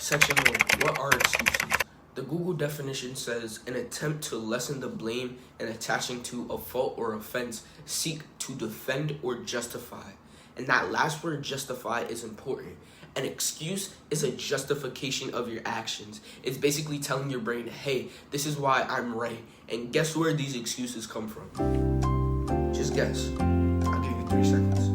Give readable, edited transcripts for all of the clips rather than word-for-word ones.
Section 1. What are excuses? The Google definition says an attempt to lessen the blame and attaching to a fault or offense, seek to defend or justify. And that last word, justify, is important. An excuse is a justification of your actions. It's basically telling your brain, hey, this is why I'm right. And guess where these excuses come from? Just guess. I'll give you 3 seconds.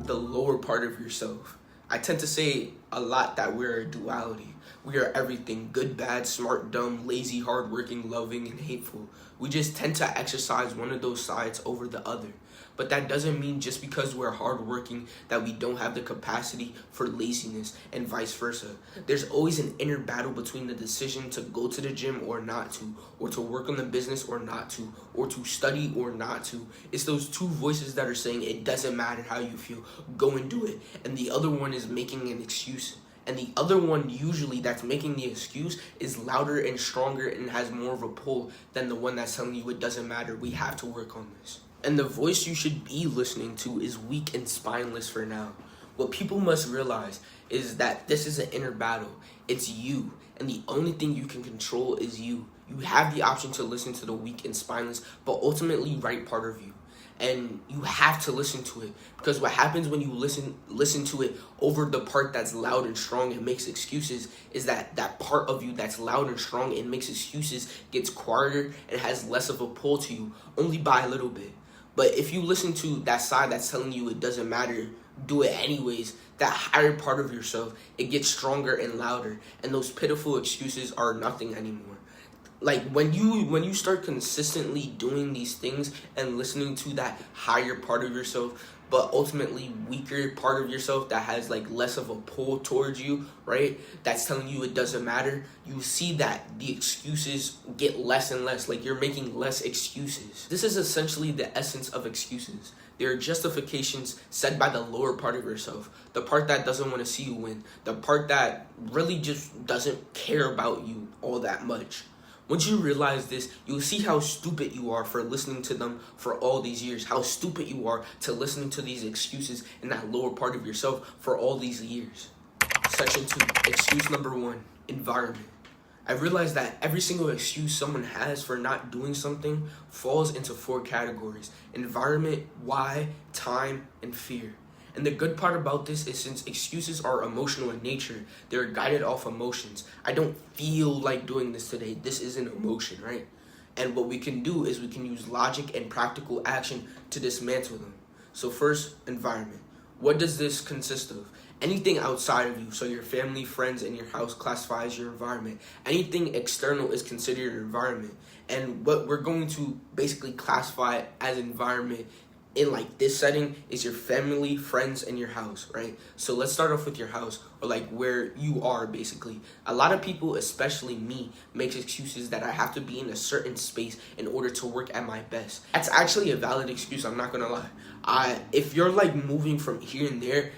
The lower part of yourself. I tend to say a lot that we're a duality. We are everything: good, bad, smart, dumb, lazy, hardworking, loving, and hateful. We just tend to exercise one of those sides over the other. But that doesn't mean just because we're hardworking that we don't have the capacity for laziness, and vice versa. There's always an inner battle between the decision to go to the gym or not to, or to work on the business or not to, or to study or not to. It's those two voices that are saying it doesn't matter how you feel, go and do it. And the other one is making an excuse. And the other one, usually, that's making the excuse is louder and stronger and has more of a pull than the one that's telling you it doesn't matter, we have to work on this. And the voice you should be listening to is weak and spineless for now. What people must realize is that this is an inner battle. It's you. And the only thing you can control is you. You have the option to listen to the weak and spineless, but ultimately right part of you. And you have to listen to it, because what happens when you listen to it over the part that's loud and strong and makes excuses is that part of you that's loud and strong and makes excuses gets quieter and has less of a pull to you, only by a little bit. But if you listen to that side that's telling you it doesn't matter, do it anyways, that higher part of yourself, it gets stronger and louder, and those pitiful excuses are nothing anymore. Like when you start consistently doing these things and listening to that higher part of yourself, but ultimately weaker part of yourself that has like less of a pull towards you, right? That's telling you it doesn't matter. You see that the excuses get less and less, like you're making less excuses. This is essentially the essence of excuses. They are justifications said by the lower part of yourself, the part that doesn't want to see you win, the part that really just doesn't care about you all that much. Once you realize this, you'll see how stupid you are for listening to them for all these years, how stupid you are to listening to these excuses in that lower part of yourself for all these years. Section 2, excuse number 1, environment. I realized that every single excuse someone has for not doing something falls into 4 categories: environment, why, time, and fear. And the good part about this is, since excuses are emotional in nature, they're guided off emotions. I don't feel like doing this today. This is an emotion, right? And what we can do is we can use logic and practical action to dismantle them. So first, environment. What does this consist of? Anything outside of you, so your family, friends, and your house classify as your environment. Anything external is considered your environment. And what we're going to basically classify as environment in like this setting is your family, friends, and your house, right? So let's start off with your house, or like where you are basically. A lot of people, especially me, makes excuses that I have to be in a certain space in order to work at my best. That's actually a valid excuse, I'm not gonna lie. If you're like moving from here and there,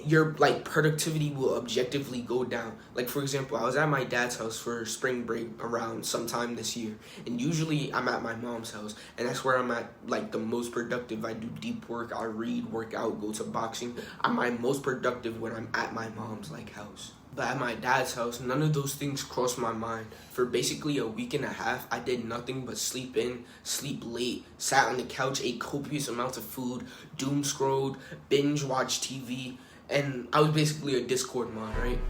your like productivity will objectively go down. Like for example, I was at my dad's house for spring break around sometime this year, and usually I'm at my mom's house, and that's where I'm at like the most productive. I do deep work, I read, work out, go to boxing. I'm my most productive when I'm at my mom's like house. But at my dad's house, none of those things crossed my mind. For basically a week and a half, I did nothing but sleep in, sleep late, sat on the couch, ate copious amounts of food, doom scrolled, binge watched TV, and I was basically a Discord mod, right?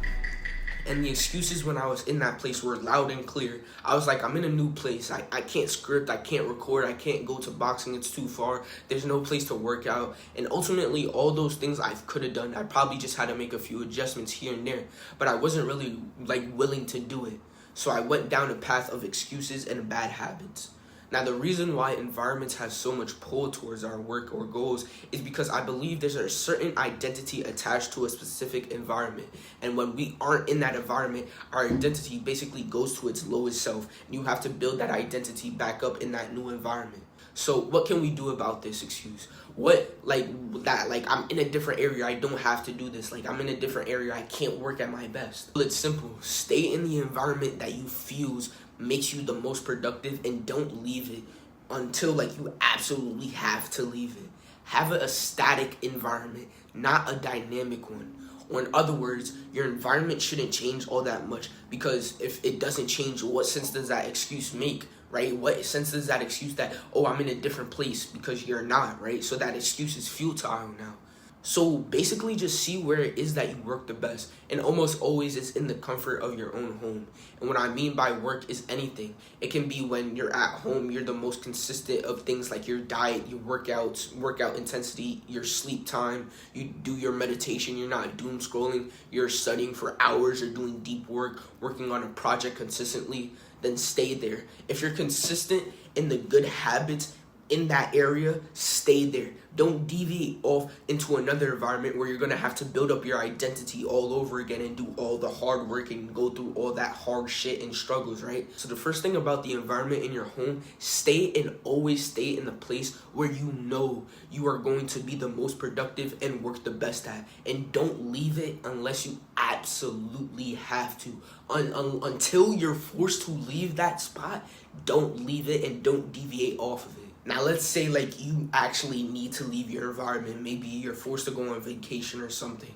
And the excuses when I was in that place were loud and clear. I was like, I'm in a new place. I can't script, I can't record, I can't go to boxing, it's too far. There's no place to work out. And ultimately, all those things I could have done. I probably just had to make a few adjustments here and there. But I wasn't really like willing to do it. So I went down a path of excuses and bad habits. Now, the reason why environments have so much pull towards our work or goals is because I believe there's a certain identity attached to a specific environment. And when we aren't in that environment, our identity basically goes to its lowest self. And you have to build that identity back up in that new environment. So what can we do about this excuse? I'm in a different area, I don't have to do this. Like, I'm in a different area, I can't work at my best. Well, it's simple. Stay in the environment that you feels makes you the most productive, and don't leave it until like you absolutely have to leave it. Have a static environment, not a dynamic one. Or in other words, your environment shouldn't change all that much, because if it doesn't change, what sense does that excuse make, right? What sense does that excuse that, oh, I'm in a different place, because you're not, right? So that excuse is futile now. So basically just see where it is that you work the best. And almost always it's in the comfort of your own home. And what I mean by work is anything. It can be when you're at home, you're the most consistent of things like your diet, your workouts, workout intensity, your sleep time, you do your meditation, you're not doom scrolling, you're studying for hours or doing deep work, working on a project consistently, then stay there. If you're consistent in the good habits in that area, stay there. Don't deviate off into another environment where you're gonna have to build up your identity all over again and do all the hard work and go through all that hard shit and struggles, right? So the first thing about the environment in your home, stay and always stay in the place where you know you are going to be the most productive and work the best at. And don't leave it unless you absolutely have to. Until you're forced to leave that spot, don't leave it and don't deviate off of it. Now, let's say like you actually need to leave your environment. Maybe you're forced to go on vacation or something.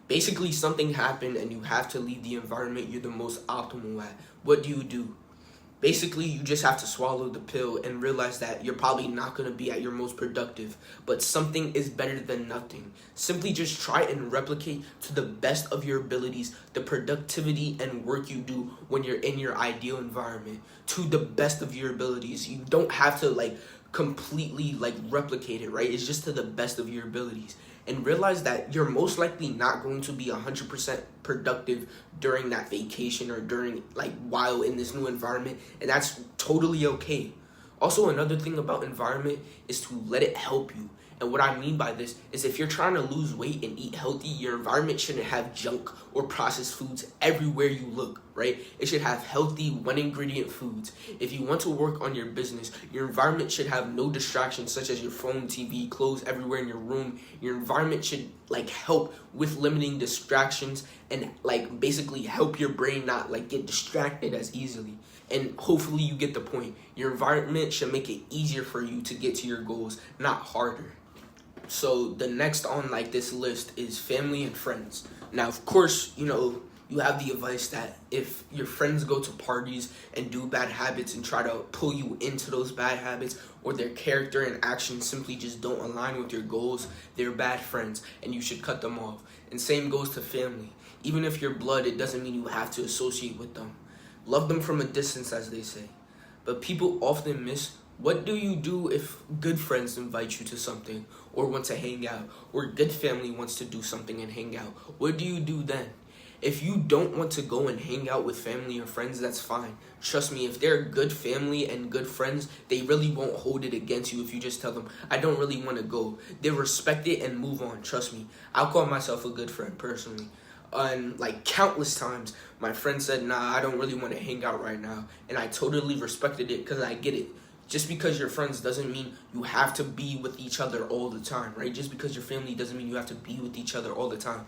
Basically, something happened and you have to leave the environment you're the most optimal at. What do? Basically, you just have to swallow the pill and realize that you're probably not going to be at your most productive, but something is better than nothing. Simply just try and replicate to the best of your abilities the productivity and work you do when you're in your ideal environment, to the best of your abilities. You don't have to completely replicate it, right? It's just to the best of your abilities. And realize that you're most likely not going to be 100% productive during that vacation or during while in this new environment, and that's totally okay. Also, another thing about environment is to let it help you. And what I mean by this is if you're trying to lose weight and eat healthy, your environment shouldn't have junk or processed foods everywhere you look, right? It should have healthy, one-ingredient foods. If you want to work on your business, your environment should have no distractions such as your phone, TV, clothes everywhere in your room. Your environment should help with limiting distractions and basically help your brain not get distracted as easily. And hopefully you get the point. Your environment should make it easier for you to get to your goals, not harder. So the next on this list is family and friends. Now, of course, you have the advice that if your friends go to parties and do bad habits and try to pull you into those bad habits, or their character and actions simply just don't align with your goals, they're bad friends and you should cut them off. And same goes to family. Even if you're blood, it doesn't mean you have to associate with them. Love them from a distance, as they say. But people often miss, what do you do if good friends invite you to something or want to hang out, or good family wants to do something and hang out? What do you do then? If you don't want to go and hang out with family or friends, that's fine. Trust me, if they're good family and good friends, they really won't hold it against you if you just tell them, I don't really want to go. They'll respect it and move on, trust me. I'll call myself a good friend personally. And countless times, my friend said, nah, I don't really want to hang out right now. And I totally respected it because I get it. Just because you're friends doesn't mean you have to be with each other all the time, right? Just because you're family doesn't mean you have to be with each other all the time.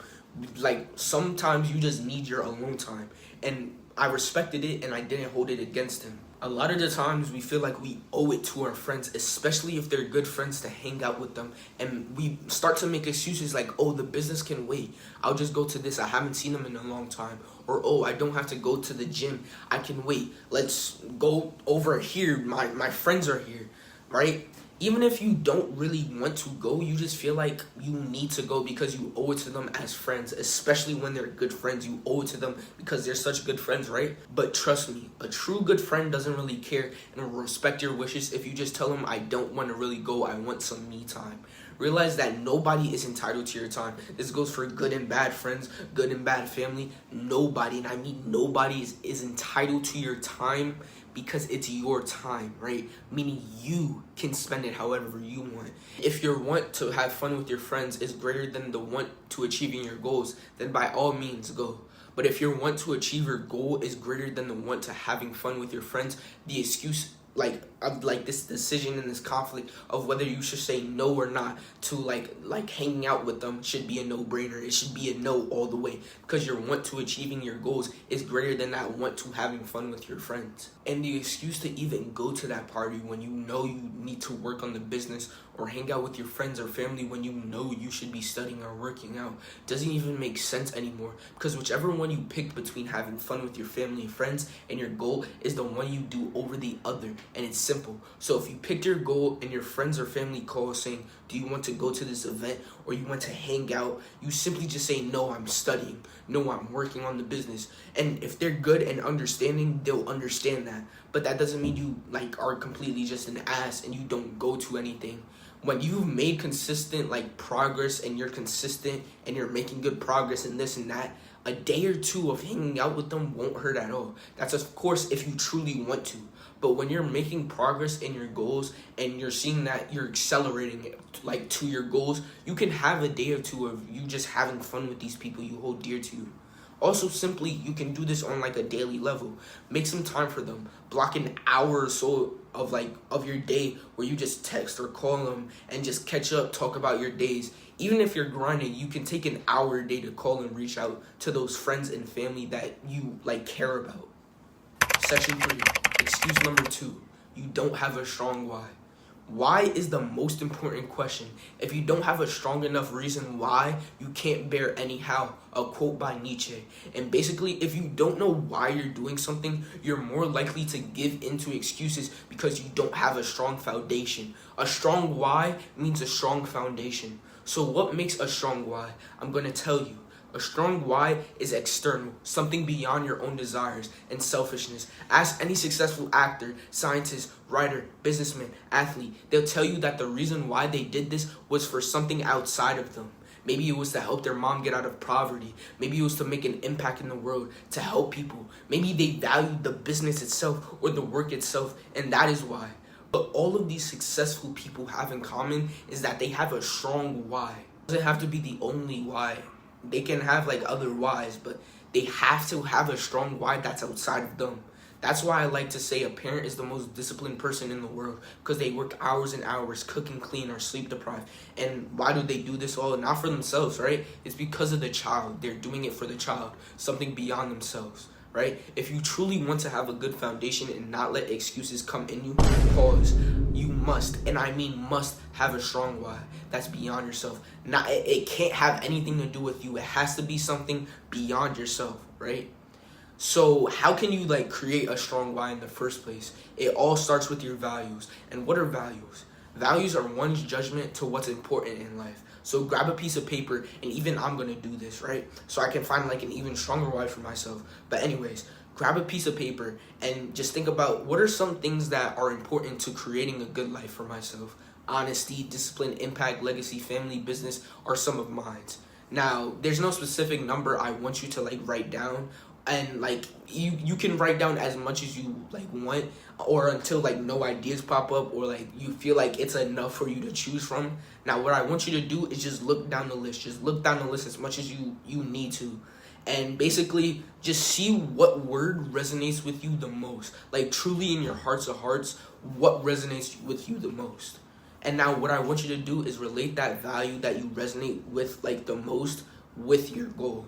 Sometimes you just need your alone time. And I respected it and I didn't hold it against him. A lot of the times we feel like we owe it to our friends, especially if they're good friends, to hang out with them. And we start to make excuses like, oh, the business can wait. I'll just go to this. I haven't seen them in a long time. Or, oh, I don't have to go to the gym. I can wait. Let's go over here. My friends are here, right? Even if you don't really want to go, you just feel like you need to go because you owe it to them as friends, especially when they're good friends. You owe it to them because they're such good friends, right? But trust me, a true good friend doesn't really care and will respect your wishes if you just tell them, I don't want to really go, I want some me time. Realize that nobody is entitled to your time. This goes for good and bad friends, good and bad family. Nobody, and I mean nobody, is entitled to your time because it's your time, right? Meaning you can spend it however you want. If your want to have fun with your friends is greater than the want to achieving your goals, then by all means go. But if your want to achieve your goal is greater than the want to having fun with your friends, the excuse like this decision and this conflict of whether you should say no or not to like hanging out with them should be a no-brainer. It should be a no all the way, because your want to achieving your goals is greater than that want to having fun with your friends. And the excuse to even go to that party when you know you need to work on the business, or hang out with your friends or family when you know you should be studying or working out, doesn't even make sense anymore, because whichever one you pick between having fun with your family and friends and your goal is the one you do over the other. And it's simple. So if you picked your goal and your friends or family call saying, do you want to go to this event or you want to hang out, you simply just say, no, I'm studying, no, I'm working on the business. And if they're good and understanding, they'll understand that. But that doesn't mean you like are completely just an ass and you don't go to anything. When you've made consistent like progress and you're consistent and you're making good progress in this and that, a day or two of hanging out with them won't hurt at all. That's of course if you truly want to. But when you're making progress in your goals and you're seeing that you're accelerating it, like to your goals, you can have a day or two of you just having fun with these people you hold dear to you. Also, simply, you can do this on like a daily level. Make some time for them. Block an hour or so of your day where you just text or call them and just catch up, talk about your days. Even if you're grinding, you can take an hour a day to call and reach out to those friends and family that you like care about. Section 3, excuse number 2, you don't have a strong why. Why is the most important question. If you don't have a strong enough reason why, you can't bear anyhow. A quote by Nietzsche. And basically, if you don't know why you're doing something, you're more likely to give into excuses because you don't have a strong foundation. A strong why means a strong foundation. So what makes a strong why? I'm going to tell you. A strong why is external, something beyond your own desires and selfishness. Ask any successful actor, scientist, writer, businessman, athlete. They'll tell you that the reason why they did this was for something outside of them. Maybe it was to help their mom get out of poverty. Maybe it was to make an impact in the world, to help people. Maybe they valued the business itself or the work itself, and that is why. But all of these successful people have in common is that they have a strong why. It doesn't have to be the only why. They can have like other whys, but they have to have a strong why that's outside of them. That's why I like to say a parent is the most disciplined person in the world, because they work hours and hours, cook and clean, or sleep deprived. And why do they do this all? Not for themselves, right? It's because of the child. They're doing it for the child, something beyond themselves, right? If you truly want to have a good foundation and not let excuses come in you, pause. You must, and I mean must, have a strong why that's beyond yourself. It can't have anything to do with you. It has to be something beyond yourself, right? So how can you like create a strong why in the first place? It all starts with your values. And what are values? Values are one's judgment to what's important in life. So grab a piece of paper, and even I'm gonna do this, right? So I can find like an even stronger why for myself. But anyways, grab a piece of paper and just think about what are some things that are important to creating a good life for myself. Honesty, discipline, impact, legacy, family, business are some of mine. Now, there's no specific number I want you to like write down, and like you can write down as much as you like want, or until like no ideas pop up or like you feel like it's enough for you to choose from. Now, what I want you to do is just look down the list. Just look down the list as much as you need to. And basically just see what word resonates with you the most. Like truly in your hearts of hearts, what resonates with you the most. And now what I want you to do is relate that value that you resonate with like the most with your goal.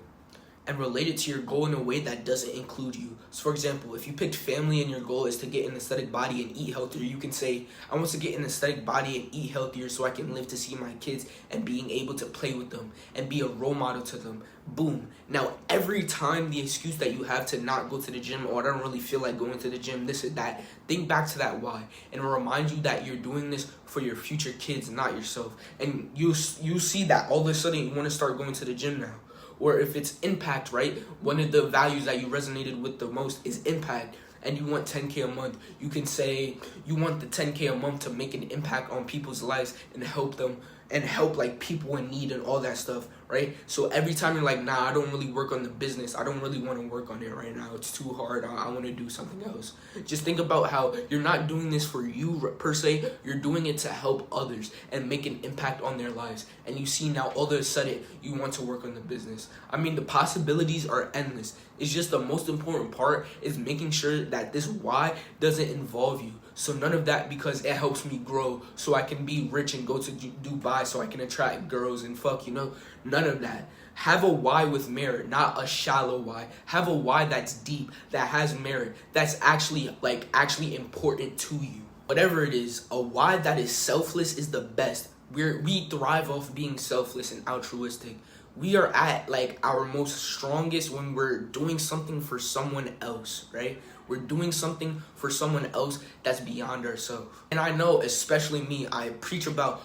And relate it to your goal in a way that doesn't include you. So for example, if you picked family and your goal is to get an aesthetic body and eat healthier, you can say, I want to get an aesthetic body and eat healthier so I can live to see my kids and being able to play with them and be a role model to them. Boom. Now, every time the excuse that you have to not go to the gym, or I don't really feel like going to the gym, this or that, think back to that why. And it'll remind you that you're doing this for your future kids, not yourself. And you see that all of a sudden you want to start going to the gym now. Or if it's impact, right? One of the values that you resonated with the most is impact, and you want 10K a month. You can say you want the 10K a month to make an impact on people's lives and help them and help like people in need and all that stuff, right? So every time you're like, nah, I don't really work on the business, I don't really want to work on it right now, it's too hard, I want to do something else. Just think about how you're not doing this for you per se, you're doing it to help others and make an impact on their lives. And you see now all of a sudden you want to work on the business. I mean, the possibilities are endless. It's just the most important part is making sure that this why doesn't involve you. So none of that because it helps me grow so I can be rich and go to Dubai so I can attract girls and fuck, none of that. Have a why with merit, not a shallow why. Have a why that's deep, that has merit, that's actually important to you. Whatever it is, a why that is selfless is the best. We thrive off being selfless and altruistic. We are at our most strongest when we're doing something for someone else, right? We're doing something for someone else that's beyond ourselves. And I know, especially me, I preach about,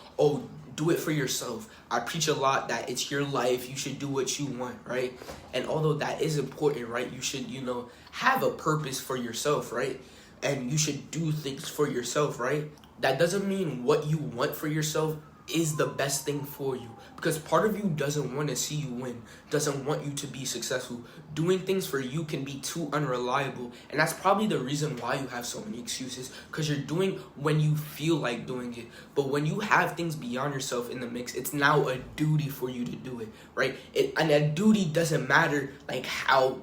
do it for yourself. I preach a lot that it's your life, you should do what you want, right? And although that is important, right? You should, have a purpose for yourself, right? And you should do things for yourself, right? That doesn't mean what you want for yourself is the best thing for you, because part of you doesn't want to see you win, doesn't want you to be successful. Doing things for you can be too unreliable, and that's probably the reason why you have so many excuses, because you're doing when you feel like doing it. But when you have things beyond yourself in the mix, it's now a duty for you to do it, right? And a duty doesn't matter how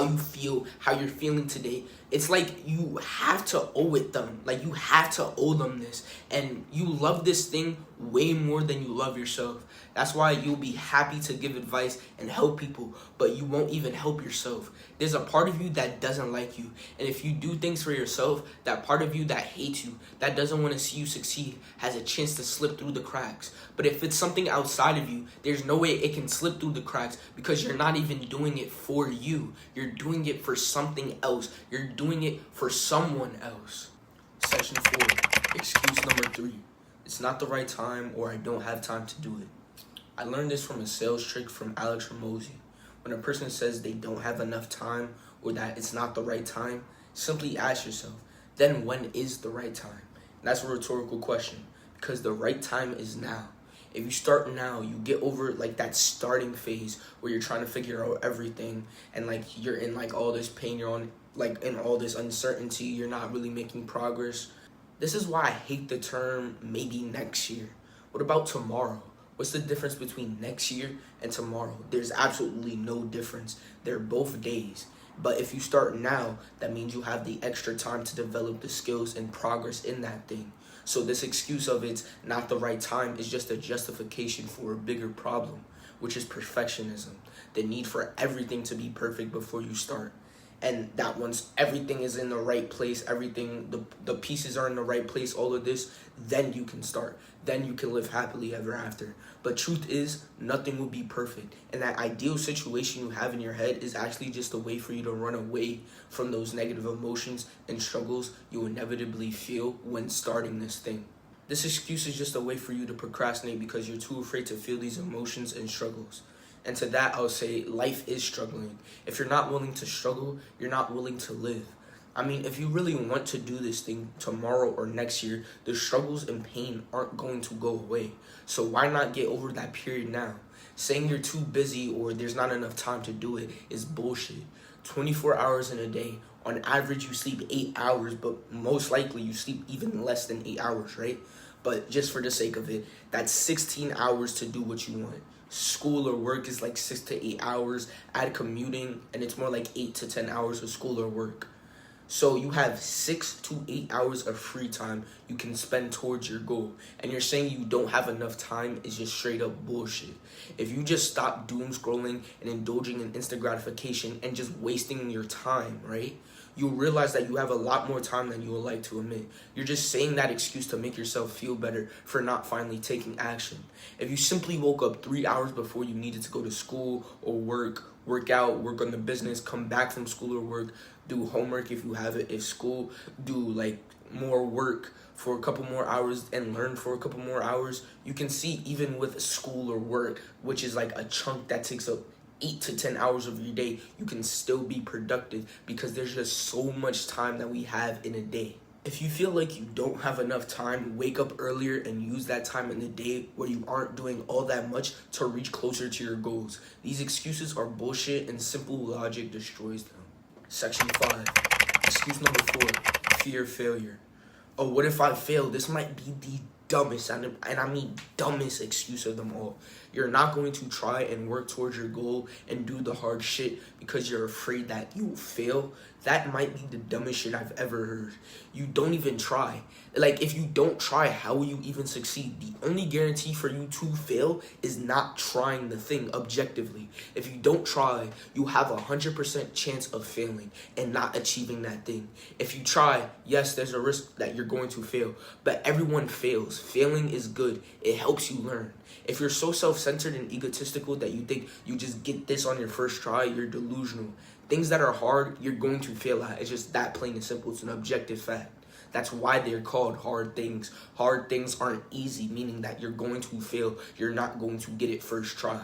you feel, how you're feeling today. It's like you have to owe it them. You have to owe them this. And you love this thing way more than you love yourself. That's why you'll be happy to give advice and help people, but you won't even help yourself. There's a part of you that doesn't like you. And if you do things for yourself, that part of you that hates you, that doesn't want to see you succeed, has a chance to slip through the cracks. But if it's something outside of you, there's no way it can slip through the cracks, because you're not even doing it for you. You're doing it for something else. You're doing it for someone else. Section 4, excuse number 3. It's not the right time, or I don't have time to do it. I learned this from a sales trick from Alex Ramosi. When a person says they don't have enough time or that it's not the right time, simply ask yourself, then when is the right time? And that's a rhetorical question, because the right time is now. If you start now, you get over that starting phase where you're trying to figure out everything, and you're in all this pain, you're on in all this uncertainty, you're not really making progress. This is why I hate the term maybe next year. What about tomorrow? What's the difference between next year and tomorrow? There's absolutely no difference. They're both days. But if you start now, that means you have the extra time to develop the skills and progress in that thing. So this excuse of it's not the right time is just a justification for a bigger problem, which is perfectionism. The need for everything to be perfect before you start. And that once everything is in the right place, everything, the pieces are in the right place, all of this, then you can start. Then you can live happily ever after. But truth is, nothing will be perfect. And that ideal situation you have in your head is actually just a way for you to run away from those negative emotions and struggles you will inevitably feel when starting this thing. This excuse is just a way for you to procrastinate because you're too afraid to feel these emotions and struggles. And to that, I'll say life is struggling. If you're not willing to struggle, you're not willing to live. I mean, if you really want to do this thing tomorrow or next year, the struggles and pain aren't going to go away. So why not get over that period now? Saying you're too busy or there's not enough time to do it is bullshit. 24 hours in a day. On average, you sleep 8 hours, but most likely you sleep even less than 8 hours, right? But just for the sake of it, that's 16 hours to do what you want. School or work is 6 to 8 hours. Add commuting, and it's more 8 to 10 hours of school or work. So you have 6 to 8 hours of free time you can spend towards your goal. And you're saying you don't have enough time is just straight up bullshit. If you just stop doom scrolling and indulging in instant gratification and just wasting your time, right? You'll realize that you have a lot more time than you would like to admit. You're just saying that excuse to make yourself feel better for not finally taking action. If you simply woke up 3 hours before you needed to go to school or work out, work on the business, come back from school or work, do homework if you have it, if school, do more work for a couple more hours and learn for a couple more hours, you can see even with school or work, which is a chunk that takes up 8 to 10 hours of your day, you can still be productive because there's just so much time that we have in a day. If you feel like you don't have enough time, wake up earlier and use that time in the day where you aren't doing all that much to reach closer to your goals. These excuses are bullshit and simple logic destroys them. Section 5. Excuse number 4. Fear failure. Oh, what if I fail? This might be the dumbest, and I mean dumbest excuse of them all. You're not going to try and work towards your goal and do the hard shit because you're afraid that you'll fail. That might be the dumbest shit I've ever heard. You don't even try. Like, if you don't try, how will you even succeed? The only guarantee for you to fail is not trying the thing objectively. If you don't try, you have 100% chance of failing and not achieving that thing. If you try, yes, there's a risk that you're going to fail, but everyone fails. Failing is good. It helps you learn. If you're so self-centered and egotistical that you think you just get this on your first try, you're delusional. Things that are hard, you're going to fail at. It's just that plain and simple. It's an objective fact. That's why they're called hard things. Hard things aren't easy, meaning that you're going to fail. You're not going to get it first try.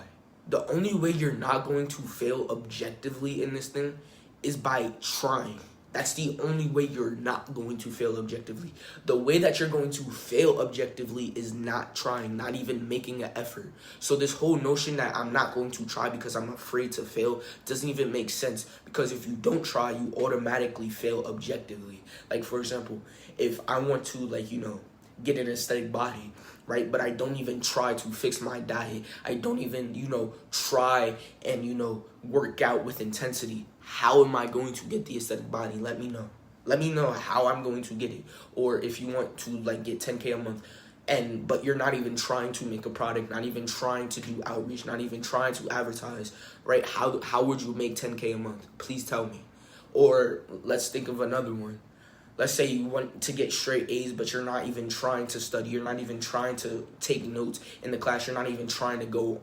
The only way you're not going to fail objectively in this thing is by trying. That's the only way you're not going to fail objectively. The way that you're going to fail objectively is not trying, not even making an effort. So this whole notion that I'm not going to try because I'm afraid to fail doesn't even make sense, because if you don't try, you automatically fail objectively. Like, for example, if I want to, like, get an aesthetic body, right? But I don't even try to fix my diet. I don't even, try and, work out with intensity. How am I going to get the aesthetic body? Let me know. Let me know how I'm going to get it. Or if you want to, like, get 10K a month, but you're not even trying to make a product, not even trying to do outreach, not even trying to advertise, right? How would you make 10K a month? Please tell me. Or let's think of another one. Let's say you want to get straight A's, but you're not even trying to study. You're not even trying to take notes in the class. You're not even trying to go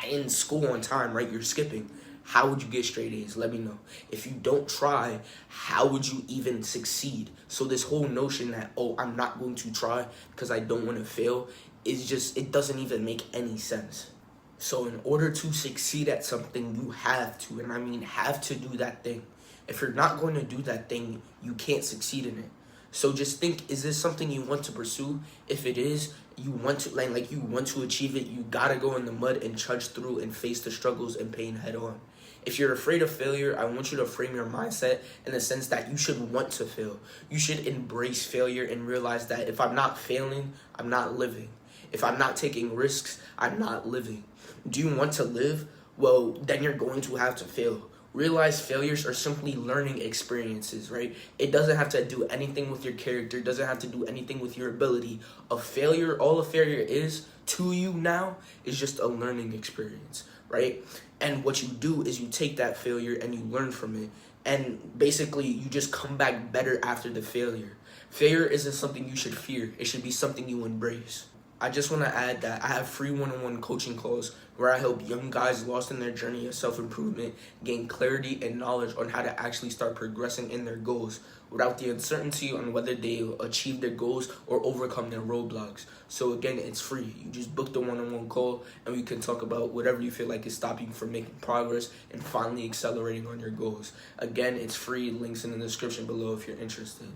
in school on time, right? You're skipping. How would you get straight A's? Let me know. If you don't try, how would you even succeed? So this whole notion that, oh, I'm not going to try because I don't want to fail, is just, it doesn't even make any sense. So in order to succeed at something, you have to, and I mean have to, do that thing. If you're not going to do that thing, you can't succeed in it. So just think, is this something you want to pursue? If it is, you want to, like you want to achieve it, you gotta go in the mud and trudge through and face the struggles and pain head on. If you're afraid of failure, I want you to frame your mindset in the sense that you should want to fail. You should embrace failure and realize that if I'm not failing, I'm not living. If I'm not taking risks, I'm not living. Do you want to live? Well, then you're going to have to fail. Realize failures are simply learning experiences, right? It doesn't have to do anything with your character. It doesn't have to do anything with your ability. All a failure is to you now is just a learning experience, right? And what you do is you take that failure and you learn from it. And basically, you just come back better after the failure. Failure isn't something you should fear. It should be something you embrace. I just want to add that I have free one-on-one coaching calls where I help young guys lost in their journey of self-improvement gain clarity and knowledge on how to actually start progressing in their goals without the uncertainty on whether they'll achieve their goals or overcome their roadblocks. So again, it's free. You just book the one-on-one call and we can talk about whatever you feel like is stopping you from making progress and finally accelerating on your goals. Again, it's free. Links in the description below if you're interested.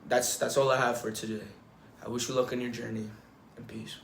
That's all I have for today. I wish you luck on your journey, and peace.